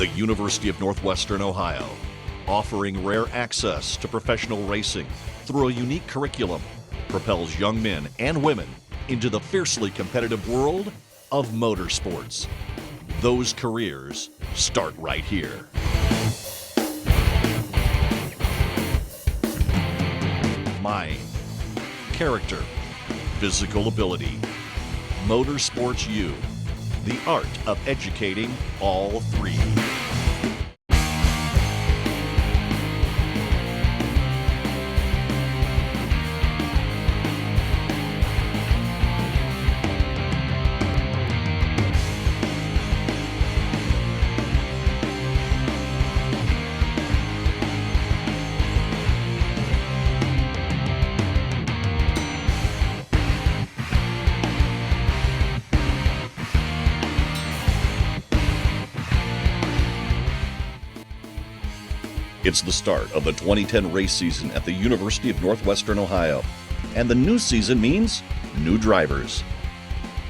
The University of Northwestern Ohio, offering rare access to professional racing through a unique curriculum, propels young men and women into the fiercely competitive world of motorsports. Those careers start right here. Mind, character, physical ability. Motorsports U, the art of educating all three. It's the start of the 2010 race season at the University of Northwestern Ohio, and the new season means new drivers.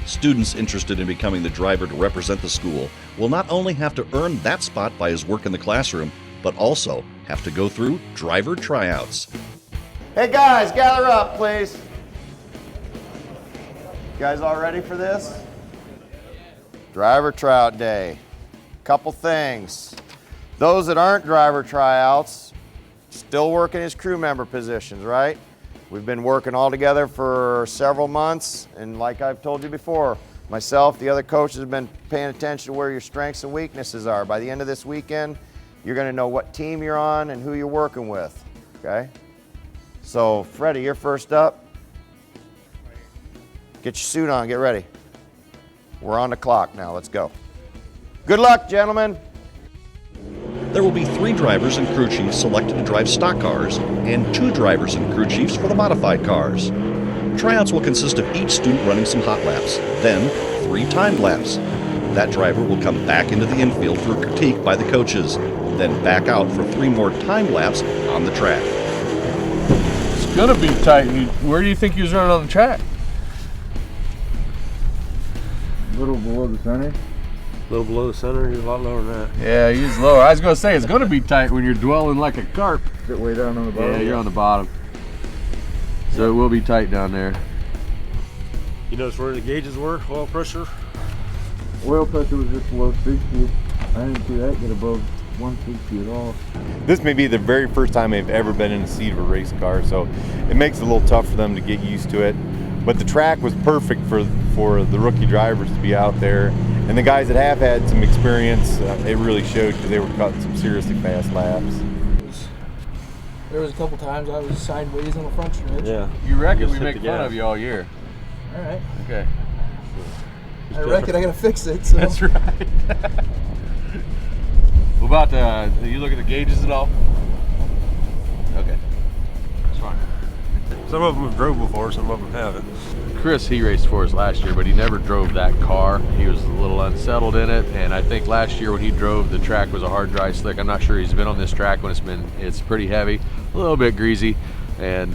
Students interested in becoming the driver to represent the school will not only have to earn that spot by his work in the classroom, but also have to go through driver tryouts. Hey guys, gather up, please. You guys all ready for this? Driver tryout day. Couple things. Those that aren't driver tryouts, still working as crew member positions, right? We've been working all together for several months, and like I've told you before, myself, the other coaches have been paying attention to where your strengths and weaknesses are. By the end of this weekend, you're gonna know what team you're on and who you're working with, okay? So, Freddie, you're first up. Get your suit on, get ready. We're on the clock now, let's go. Good luck, gentlemen. There will be 3 drivers and crew chiefs selected to drive stock cars and 2 drivers and crew chiefs for the modified cars. Tryouts will consist of each student running some hot laps, then 3 timed laps. That driver will come back into the infield for critique by the coaches, then back out for 3 more timed laps on the track. It's gonna be tight. Where do you think you was running on the track? A little below the center. A little below the center, you're a lot lower than that. Yeah, he's lower. I was gonna say it's gonna be tight when you're dwelling like a carp. Is it way down on the bottom? Yeah, you're on the bottom. So it will be tight down there. You notice where the gauges were, oil pressure? Oil pressure was just below 60. I didn't see that get above 160 at all. This may be the very first time they've ever been in the seat of a race car, so it makes it a little tough for them to get used to it. But the track was perfect for the rookie drivers to be out there. And the guys that have had some experience, it really showed because they were cutting some seriously fast laps. There was a couple times I was sideways on the front stretch. Yeah. You reckon we make fun of you all year? All right. Okay. I reckon I gotta fix it. So. That's right. What about you look at the gauges at all? Okay. That's fine. Some of them have drove before, some of them haven't. Chris, he raced for us last year, but he never drove that car. He was a little unsettled in it, and I think last year when he drove, the track was a hard, dry slick. I'm not sure he's been on this track when it's pretty heavy, a little bit greasy, and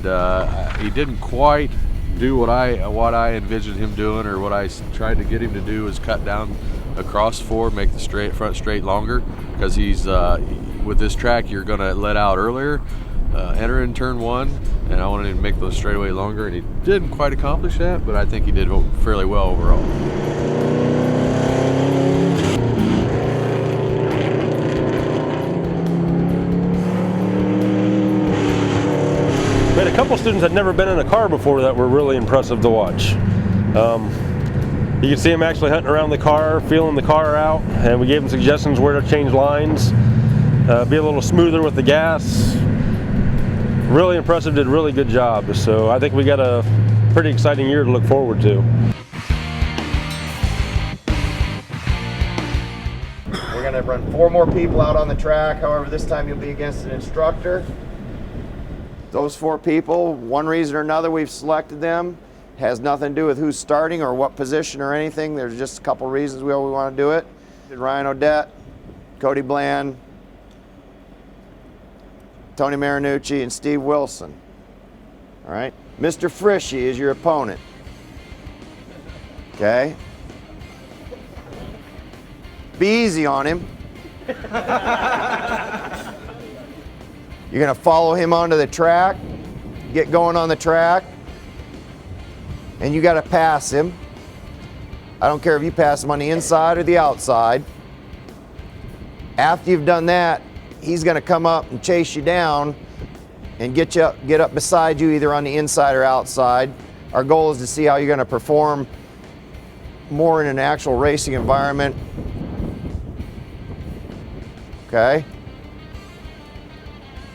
he didn't quite do what I envisioned him doing, or what I tried to get him to do, is cut down across 4, make the front straight longer, because he's with this track you're going to let out earlier. Enter in turn 1, and I wanted him to make those straightaway longer, and he didn't quite accomplish that, but I think he did fairly well overall. We had a couple students that had never been in a car before that were really impressive to watch. You could see them actually hunting around the car, feeling the car out, and we gave them suggestions where to change lines, be a little smoother with the gas. Really impressive, did a really good job. So I think we got a pretty exciting year to look forward to. We're gonna run 4 more people out on the track. However, this time you'll be against an instructor. Those 4 people, one reason or another we've selected them, has nothing to do with who's starting or what position or anything. There's just a couple reasons we want to do it. Ryan Odette, Cody Bland, Tony Marinucci, and Steve Wilson. All right, Mr. Frishy is your opponent. Okay? Be easy on him. You're going to follow him onto the track, get going on the track, and you got to pass him. I don't care if you pass him on the inside or the outside. After you've done that, he's going to come up and chase you down and get up beside you either on the inside or outside. Our goal is to see how you're going to perform more in an actual racing environment. Okay?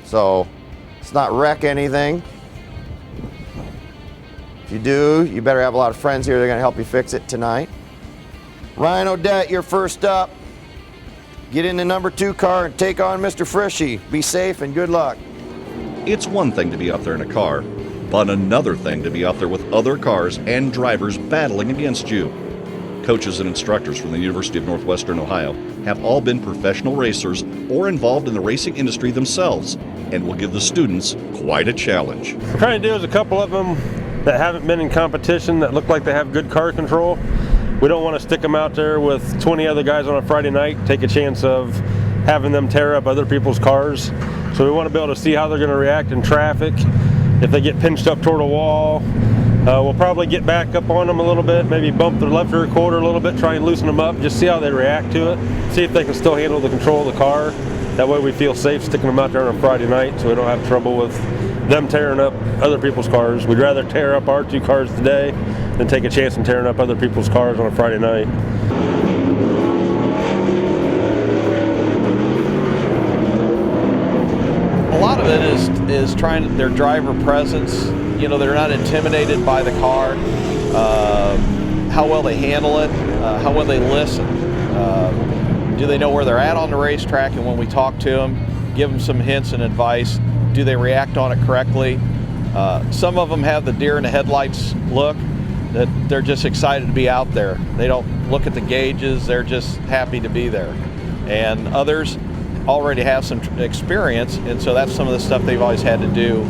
So, let's not wreck anything. If you do, you better have a lot of friends here that are going to help you fix it tonight. Ryan Odette, you're first up. Get in the number 2 car and take on Mr. Frishy. Be safe and good luck. It's one thing to be out there in a car, but another thing to be out there with other cars and drivers battling against you. Coaches and instructors from the University of Northwestern Ohio have all been professional racers or involved in the racing industry themselves and will give the students quite a challenge. What we're trying to do is a couple of them that haven't been in competition that look like they have good car control. We don't want to stick them out there with 20 other guys on a Friday night, take a chance of having them tear up other people's cars. So we want to be able to see how they're going to react in traffic. If they get pinched up toward a wall, we'll probably get back up on them a little bit, maybe bump their left rear quarter a little bit, try and loosen them up, just see how they react to it, see if they can still handle the control of the car. That way we feel safe sticking them out there on a Friday night so we don't have trouble with them tearing up other people's cars. We'd rather tear up our 2 cars today than take a chance in tearing up other people's cars on a Friday night. A lot of it is trying their driver presence. You know, they're not intimidated by the car, how well they handle it, how well they listen. Do they know where they're at on the racetrack? And when we talk to them, give them some hints and advice. Do they react on it correctly? Some of them have the deer in the headlights look, that they're just excited to be out there. They don't look at the gauges, they're just happy to be there. And others already have some experience, and so that's some of the stuff they've always had to do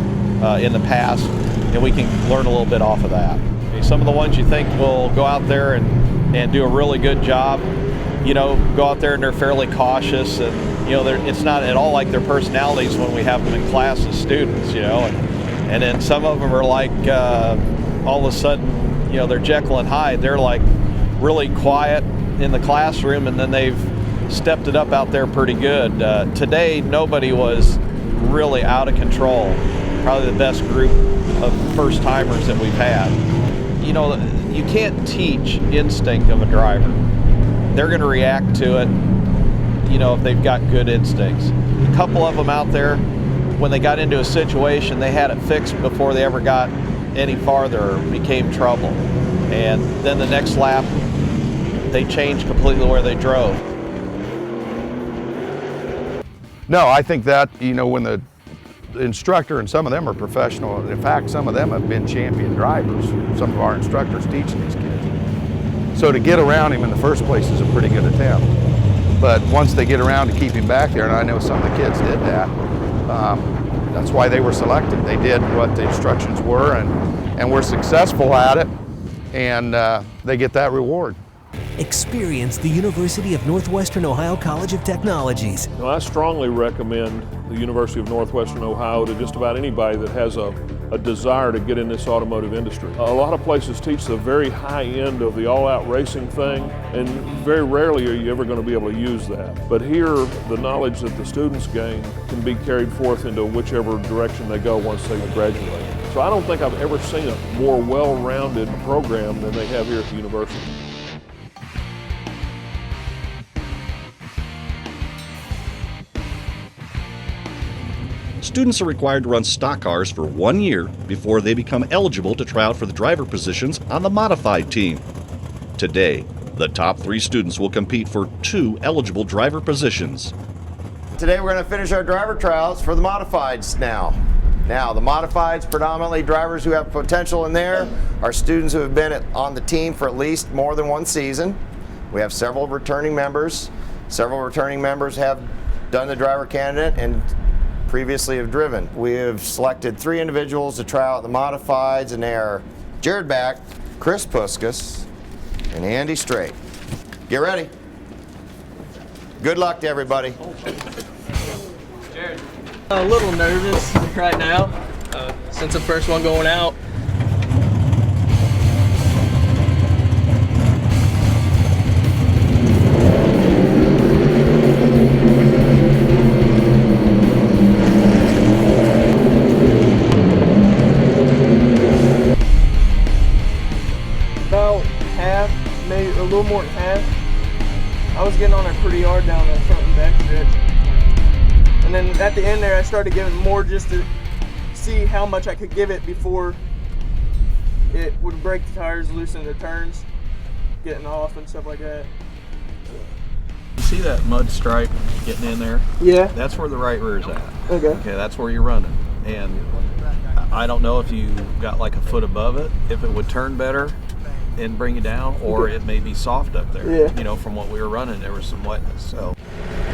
in the past, and we can learn a little bit off of that. Some of the ones you think will go out there and do a really good job, you know, go out there and they're fairly cautious, and you know, it's not at all like their personalities when we have them in class as students, you know, and then some of them are like all of a sudden, you know, they're Jekyll and Hyde. They're like really quiet in the classroom, and then they've stepped it up out there pretty good. Today, nobody was really out of control. Probably the best group of first-timers that we've had. You know, you can't teach instinct of a driver. They're going to react to it, you know, if they've got good instincts. A couple of them out there, when they got into a situation, they had it fixed before they ever got any farther or became trouble. And then the next lap, they changed completely where they drove. No, I think that, you know, when the instructor, and some of them are professional, in fact, some of them have been champion drivers, some of our instructors teaching these kids. So to get around him in the first place is a pretty good attempt. But once they get around to keep him back there, and I know some of the kids did that, that's why they were selected. They did what the instructions were and were successful at it, and they get that reward. Experience the University of Northwestern Ohio College of Technologies. Well, I strongly recommend the University of Northwestern Ohio to just about anybody that has a desire to get in this automotive industry. A lot of places teach the very high end of the all-out racing thing, and very rarely are you ever going to be able to use that. But here, the knowledge that the students gain can be carried forth into whichever direction they go once they graduate. So I don't think I've ever seen a more well-rounded program than they have here at the university. Students are required to run stock cars for 1 year before they become eligible to try out for the driver positions on the modified team. Today, the top 3 students will compete for 2 eligible driver positions. Today we're going to finish our driver trials for the modifieds now. Now, the modifieds, predominantly drivers who have potential in there, are students who have been on the team for at least more than 1 season. We have several returning members. Several returning members have done the driver candidate and previously have driven. We have selected 3 individuals to try out the modifieds, and they are Jared Back, Chris Puskas, and Andy Strait. Get ready. Good luck to everybody. A little nervous right now, since the first one going out. About half, maybe a little more than half. I was getting on it pretty hard down the front and back stretch. And then at the end there, I started giving more just to see how much I could give it before it would break the tires, loosen the turns, getting off and stuff like that. You see that mud stripe getting in there? Yeah. That's where the right rear is at. Okay. Okay, that's where you're running. And I don't know if you got like a foot above it, if it would turn better and bring you down, or it may be soft up there. Yeah. You know, from what we were running, there was some wetness. So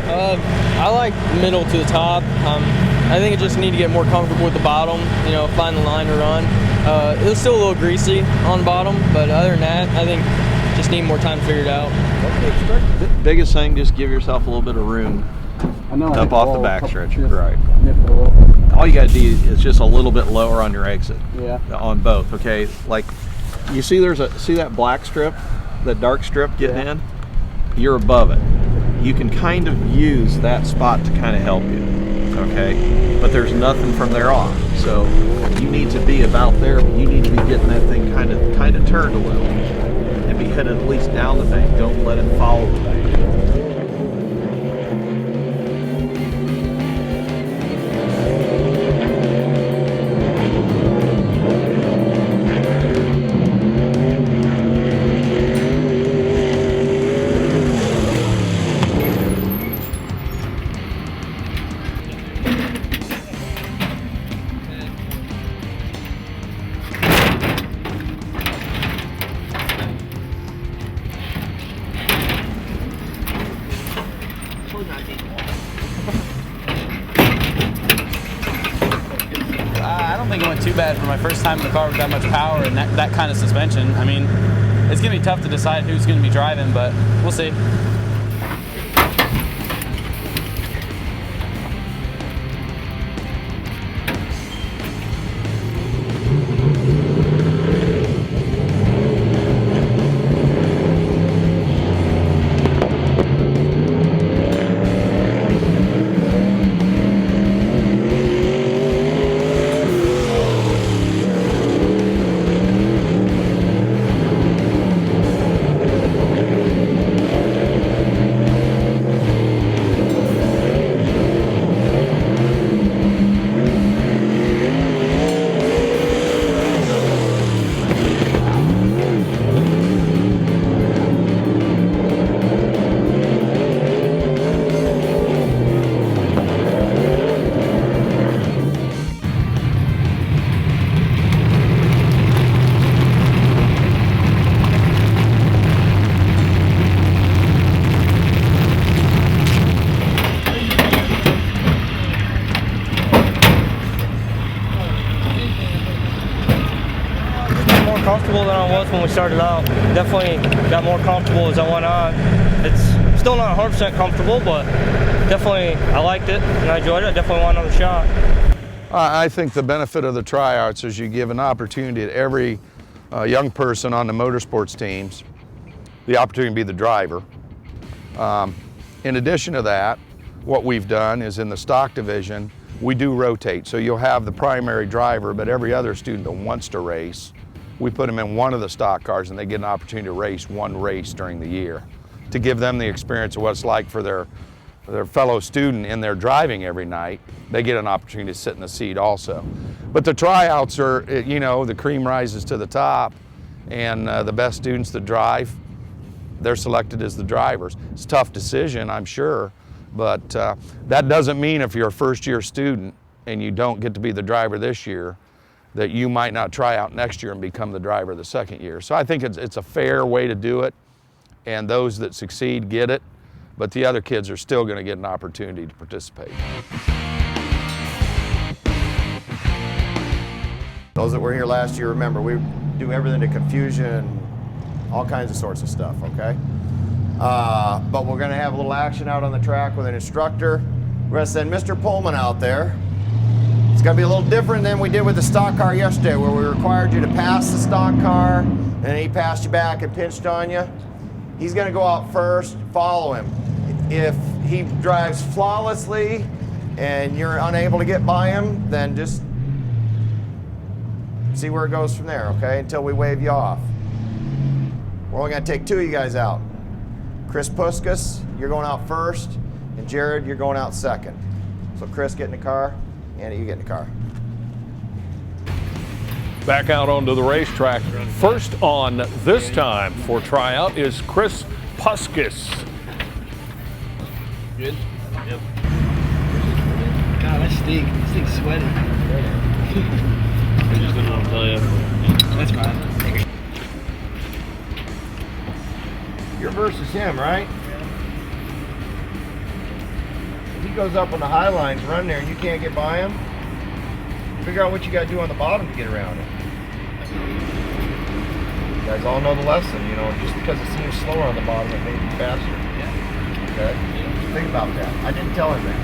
I like middle to the top. I think I just need to get more comfortable with the bottom, you know, find the line to run. It was still a little greasy on bottom, but other than that, I think just need more time to figure it out. the biggest thing, just give yourself a little bit of room up off the backstretch. Right. All you got to do is just a little bit lower on your exit. Yeah. On both. Okay. Like you see, see that black strip, that dark strip getting in. You're above it. You can kind of use that spot to kind of help you. Okay. But there's nothing from there on. So you need to be about there. But you need to be getting that thing kind of turned a little, and be headed at least down the bank. Don't let it follow the bank. I don't think it went too bad for my first time in the car with that much power and that kind of suspension. I mean, it's going to be tough to decide who's going to be driving, but we'll see. Comfortable than I was when we started out. Definitely got more comfortable as I went on. It's still not 100% comfortable, but definitely I liked it and I enjoyed it. I definitely want another shot. I think the benefit of the tryouts is you give an opportunity to every young person on the motorsports teams the opportunity to be the driver. In addition to that, what we've done is in the stock division, we do rotate. So you'll have the primary driver, but every other student that wants to race, we put them in one of the stock cars and they get an opportunity to race one race during the year to give them the experience of what it's like for their fellow student in their driving every night. They get an opportunity to sit in the seat also. But the tryouts are, you know, the cream rises to the top, and the best students that drive, they're selected as the drivers. It's a tough decision, I'm sure, but that doesn't mean if you're a first-year student and you don't get to be the driver this year, that you might not try out next year and become the driver the second year. So I think it's a fair way to do it, and those that succeed get it, but the other kids are still going to get an opportunity to participate. Those that were here last year, remember, we do everything to confusion, all kinds of sorts of stuff, okay? But we're gonna have a little action out on the track with an instructor. We're gonna send Mr. Pullman out there. It's gonna be a little different than we did with the stock car yesterday, where we required you to pass the stock car, and he passed you back and pinched on you. He's gonna go out first, follow him. If he drives flawlessly and you're unable to get by him, then just see where it goes from there, okay, until we wave you off. We're only gonna take 2 of you guys out. Chris Puskas, you're going out first, and Jared, you're going out second. So Chris, get in the car. Andy, you get in the car. Back out onto the racetrack. First on this time for tryout is Chris Puskas. Good? Yep. God, that stinks. This thing's sweaty. I just didn't want to tell you. That's fine. You're versus him, right? If he goes up on the high lines, run there, and you can't get by him, figure out what you got to do on the bottom to get around him. You guys all know the lesson, you know, just because it seems slower on the bottom, it may be faster. Yeah. Okay? Yeah. Think about that. I didn't tell him that.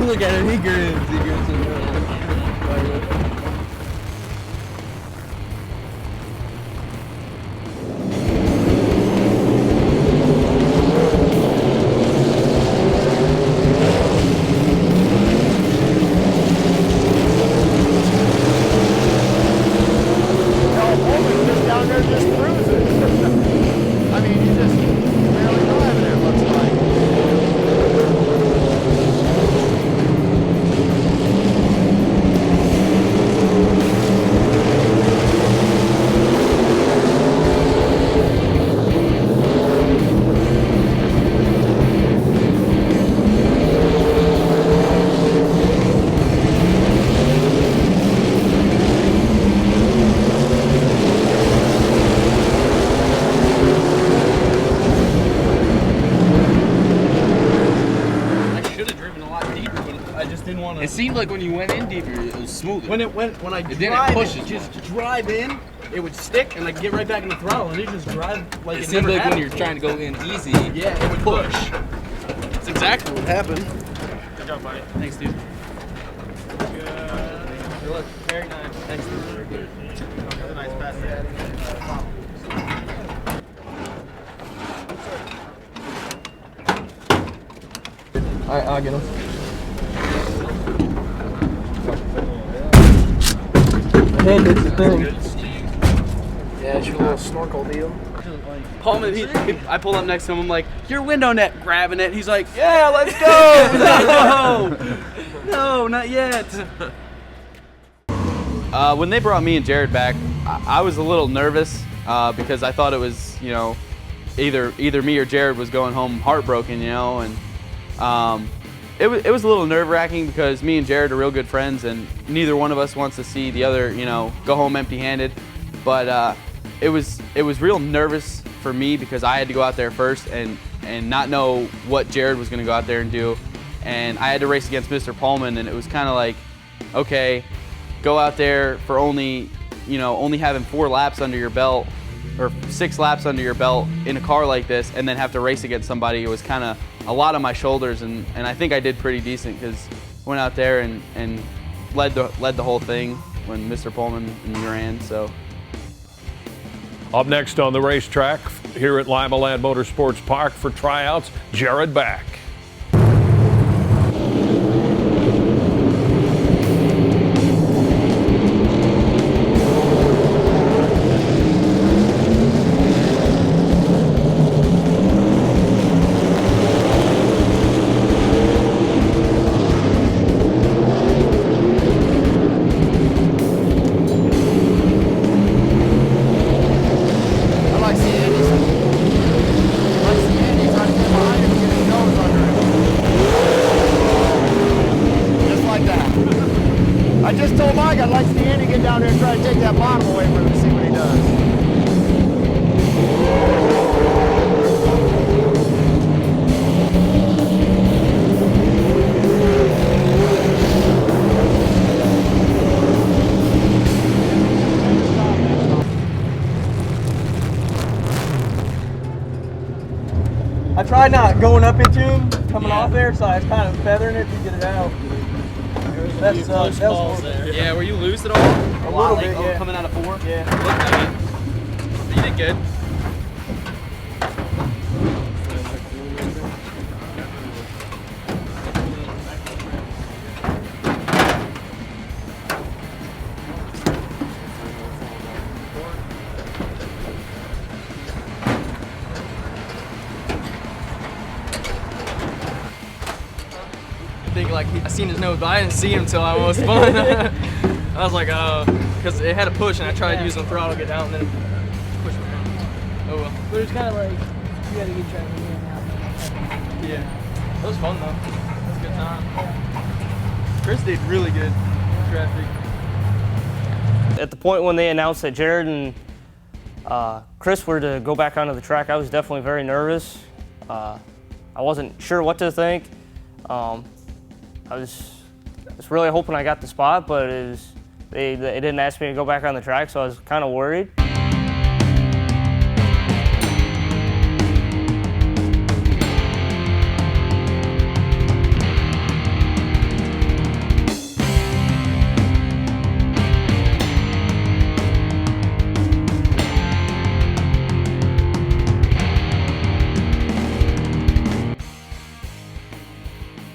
Look at him, he grins. He grins. It seemed like when you went in deeper, it was smoother. When I just drive in, it would stick, and I get right back in the throttle, and it just drive like it seemed like when you're trying to go in easy. Yeah, it would push. That's exactly what happened. Good job, buddy. Thanks, dude. Good. Look, very nice. Thanks, dude. Very good. Have a nice pass there. All right, I'll get him. Hey, that's the thing. Yeah, it's your little snorkel deal. Pullman, I pulled up next to him. I'm like, "Your window net," grabbing it. He's like, "Yeah, let's go." No, not yet. When they brought me and Jared back, I was a little nervous because I thought it was, you know, either me or Jared was going home heartbroken, you know, and it was a little nerve-wracking because me and Jared are real good friends, and neither one of us wants to see the other, you know, go home empty-handed. But it was real nervous for me because I had to go out there first and not know what Jared was going to go out there and do, and I had to race against Mr. Pullman, and it was kind of like, okay, go out there for only having 4 laps under your belt or 6 laps under your belt in a car like this, and then have to race against somebody. It was kind of a lot on my shoulders, and I think I did pretty decent because went out there and led the whole thing when Mr. Pullman and me ran. So. Up next on the racetrack here at Lima Land Motorsports Park for tryouts, Jared Back. I like seeing Andy trying to get behind him and get his nose on I tried not going up into him, coming off there, so I was kind of feathering it to get it out. That was horrible. Yeah, were you loose at all? A little bit, yeah. Coming out of 4? Yeah. You did good. Like I seen his nose, but I didn't see him until I almost spun. I was like, because it had a push, and I tried using the throttle to get down, and then it pushed me around. Oh well. But it's kind of like you got to get track in and out. Yeah, it was fun though. It was a good time. Chris did really good traffic. At the point when they announced that Jared and Chris were to go back onto the track, I was definitely very nervous. I wasn't sure what to think. I was really hoping I got the spot, but they didn't ask me to go back on the track, so I was kind of worried.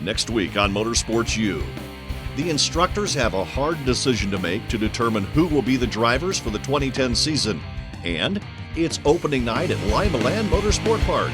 Next week on Motorsports U, the instructors have a hard decision to make to determine who will be the drivers for the 2010 season, and it's opening night at Lima Land Motorsport Park.